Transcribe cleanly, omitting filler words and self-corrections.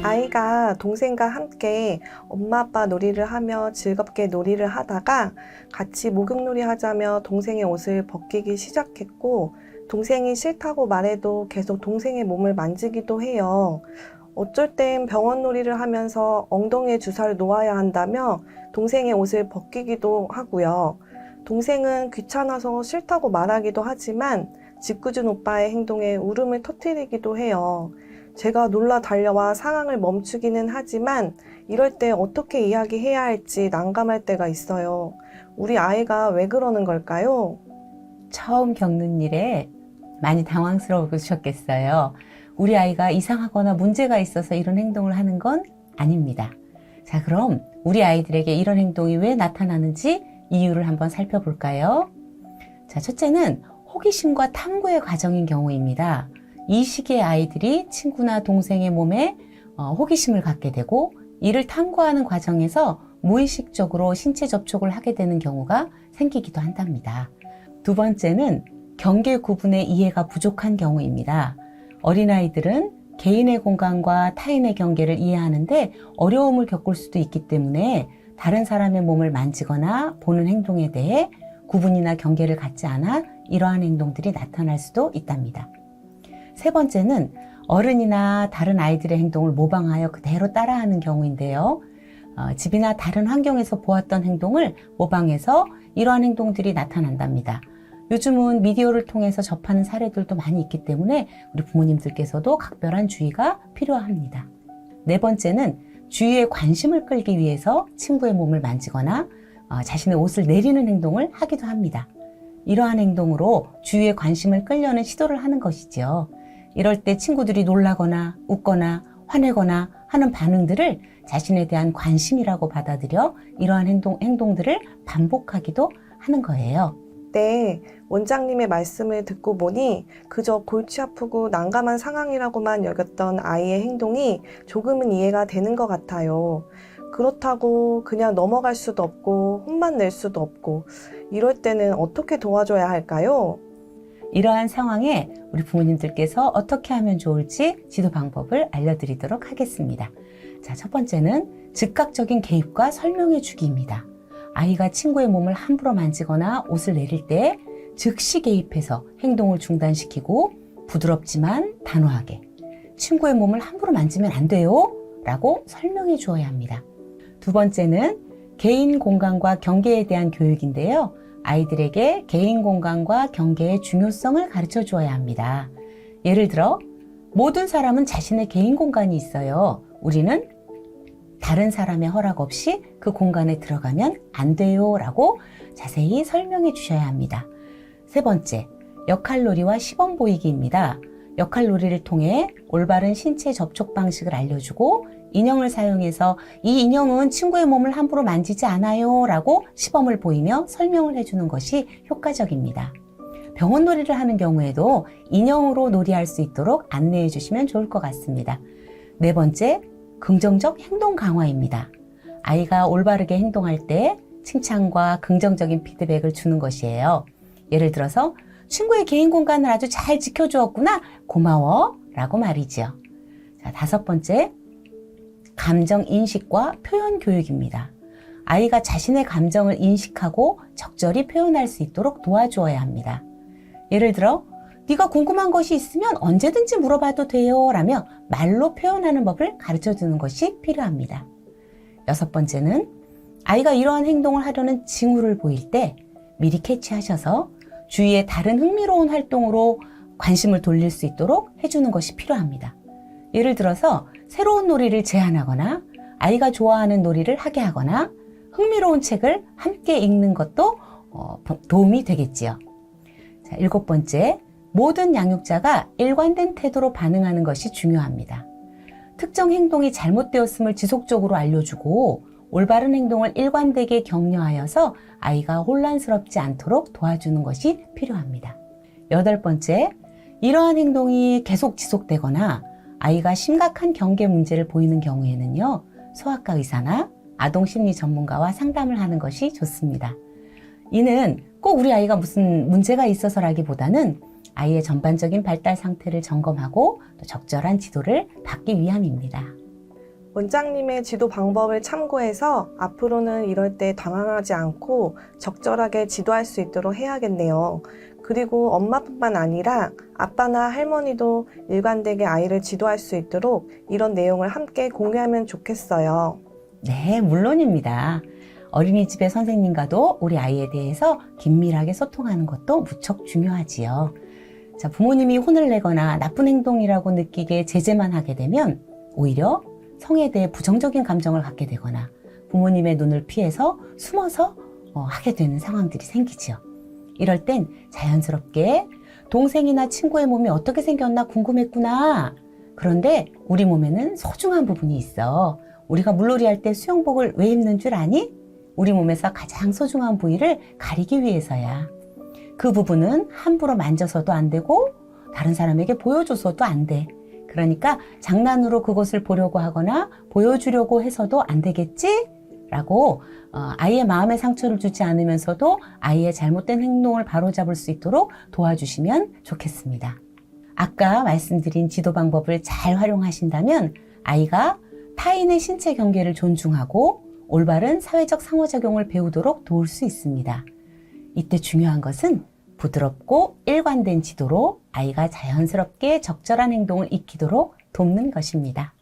아이가 동생과 함께 엄마 아빠 놀이를 하며 즐겁게 놀이를 하다가 같이 목욕놀이 하자며 동생의 옷을 벗기기 시작했고, 동생이 싫다고 말해도 계속 동생의 몸을 만지기도 해요. 어쩔 땐 병원 놀이를 하면서 엉덩이에 주사를 놓아야 한다며 동생의 옷을 벗기기도 하고요. 동생은 귀찮아서 싫다고 말하기도 하지만 짓궂은 오빠의 행동에 울음을 터뜨리기도 해요. 제가 놀라 달려와 상황을 멈추기는 하지만 이럴 때 어떻게 이야기해야 할지 난감할 때가 있어요. 우리 아이가 왜 그러는 걸까요? 처음 겪는 일에 많이 당황스러우셨겠어요. 우리 아이가 이상하거나 문제가 있어서 이런 행동을 하는 건 아닙니다. 자, 그럼 우리 아이들에게 이런 행동이 왜 나타나는지 이유를 한번 살펴볼까요? 자, 첫째는 호기심과 탐구의 과정인 경우입니다. 이 시기에 아이들이 친구나 동생의 몸에 호기심을 갖게 되고 이를 탐구하는 과정에서 무의식적으로 신체 접촉을 하게 되는 경우가 생기기도 한답니다. 두 번째는 경계 구분의 이해가 부족한 경우입니다. 어린아이들은 개인의 공간과 타인의 경계를 이해하는데 어려움을 겪을 수도 있기 때문에 다른 사람의 몸을 만지거나 보는 행동에 대해 구분이나 경계를 갖지 않아 이러한 행동들이 나타날 수도 있답니다. 세 번째는 어른이나 다른 아이들의 행동을 모방하여 그대로 따라하는 경우인데요. 집이나 다른 환경에서 보았던 행동을 모방해서 이러한 행동들이 나타난답니다. 요즘은 미디어를 통해서 접하는 사례들도 많이 있기 때문에 우리 부모님들께서도 각별한 주의가 필요합니다. 네 번째는 주위의 관심을 끌기 위해서 친구의 몸을 만지거나 자신의 옷을 내리는 행동을 하기도 합니다. 이러한 행동으로 주위의 관심을 끌려는 시도를 하는 것이죠. 이럴 때 친구들이 놀라거나 웃거나 화내거나 하는 반응들을 자신에 대한 관심이라고 받아들여 이러한 행동들을 반복하기도 하는 거예요. 네, 원장님의 말씀을 듣고 보니 그저 골치 아프고 난감한 상황이라고만 여겼던 아이의 행동이 조금은 이해가 되는 것 같아요. 그렇다고 그냥 넘어갈 수도 없고 혼만 낼 수도 없고 이럴 때는 어떻게 도와줘야 할까요? 이러한 상황에 우리 부모님들께서 어떻게 하면 좋을지 지도 방법을 알려드리도록 하겠습니다. 자, 첫 번째는 즉각적인 개입과 설명해 주기입니다. 아이가 친구의 몸을 함부로 만지거나 옷을 내릴 때 즉시 개입해서 행동을 중단시키고 부드럽지만 단호하게 친구의 몸을 함부로 만지면 안 돼요 라고 설명해 주어야 합니다. 두 번째는 개인 공간과 경계에 대한 교육인데요. 아이들에게 개인 공간과 경계의 중요성을 가르쳐 주어야 합니다. 예를 들어 모든 사람은 자신의 개인 공간이 있어요. 우리는 다른 사람의 허락 없이 그 공간에 들어가면 안 돼요 라고 자세히 설명해 주셔야 합니다. 세 번째, 역할놀이와 시범 보이기입니다. 역할놀이를 통해 올바른 신체 접촉 방식을 알려주고 인형을 사용해서 이 인형은 친구의 몸을 함부로 만지지 않아요 라고 시범을 보이며 설명을 해주는 것이 효과적입니다. 병원 놀이를 하는 경우에도 인형으로 놀이할 수 있도록 안내해 주시면 좋을 것 같습니다. 네 번째, 긍정적 행동 강화입니다. 아이가 올바르게 행동할 때 칭찬과 긍정적인 피드백을 주는 것이에요. 예를 들어서 친구의 개인 공간을 아주 잘 지켜주었구나, 고마워 라고 말이죠. 자, 다섯 번째, 감정 인식과 표현 교육입니다. 아이가 자신의 감정을 인식하고 적절히 표현할 수 있도록 도와주어야 합니다. 예를 들어 네가 궁금한 것이 있으면 언제든지 물어봐도 돼요 라며 말로 표현하는 법을 가르쳐 주는 것이 필요합니다. 여섯 번째는 아이가 이러한 행동을 하려는 징후를 보일 때 미리 캐치하셔서 주위의 다른 흥미로운 활동으로 관심을 돌릴 수 있도록 해주는 것이 필요합니다. 예를 들어서 새로운 놀이를 제안하거나 아이가 좋아하는 놀이를 하게 하거나 흥미로운 책을 함께 읽는 것도 도움이 되겠지요. 자, 일곱 번째, 모든 양육자가 일관된 태도로 반응하는 것이 중요합니다. 특정 행동이 잘못되었음을 지속적으로 알려주고 올바른 행동을 일관되게 격려하여서 아이가 혼란스럽지 않도록 도와주는 것이 필요합니다. 여덟 번째, 이러한 행동이 계속 지속되거나 아이가 심각한 경계 문제를 보이는 경우에는요, 소아과 의사나 아동심리 전문가와 상담을 하는 것이 좋습니다. 이는 꼭 우리 아이가 무슨 문제가 있어서라기보다는 아이의 전반적인 발달 상태를 점검하고 또 적절한 지도를 받기 위함입니다. 원장님의 지도 방법을 참고해서 앞으로는 이럴 때 당황하지 않고 적절하게 지도할 수 있도록 해야겠네요. 그리고 엄마뿐만 아니라 아빠나 할머니도 일관되게 아이를 지도할 수 있도록 이런 내용을 함께 공유하면 좋겠어요. 네, 물론입니다. 어린이집의 선생님과도 우리 아이에 대해서 긴밀하게 소통하는 것도 무척 중요하지요. 자, 부모님이 혼을 내거나 나쁜 행동이라고 느끼게 제재만 하게 되면 오히려 성에 대해 부정적인 감정을 갖게 되거나 부모님의 눈을 피해서 숨어서 하게 되는 상황들이 생기지요. 이럴 땐 자연스럽게 동생이나 친구의 몸이 어떻게 생겼나 궁금했구나. 그런데 우리 몸에는 소중한 부분이 있어. 우리가 물놀이 할 때 수영복을 왜 입는 줄 아니? 우리 몸에서 가장 소중한 부위를 가리기 위해서야. 그 부분은 함부로 만져서도 안 되고 다른 사람에게 보여줘서도 안 돼. 그러니까 장난으로 그것을 보려고 하거나 보여주려고 해서도 안 되겠지? 라고 아이의 마음에 상처를 주지 않으면서도 아이의 잘못된 행동을 바로잡을 수 있도록 도와주시면 좋겠습니다. 아까 말씀드린 지도 방법을 잘 활용하신다면 아이가 타인의 신체 경계를 존중하고 올바른 사회적 상호작용을 배우도록 도울 수 있습니다. 이때 중요한 것은 부드럽고 일관된 지도로 아이가 자연스럽게 적절한 행동을 익히도록 돕는 것입니다.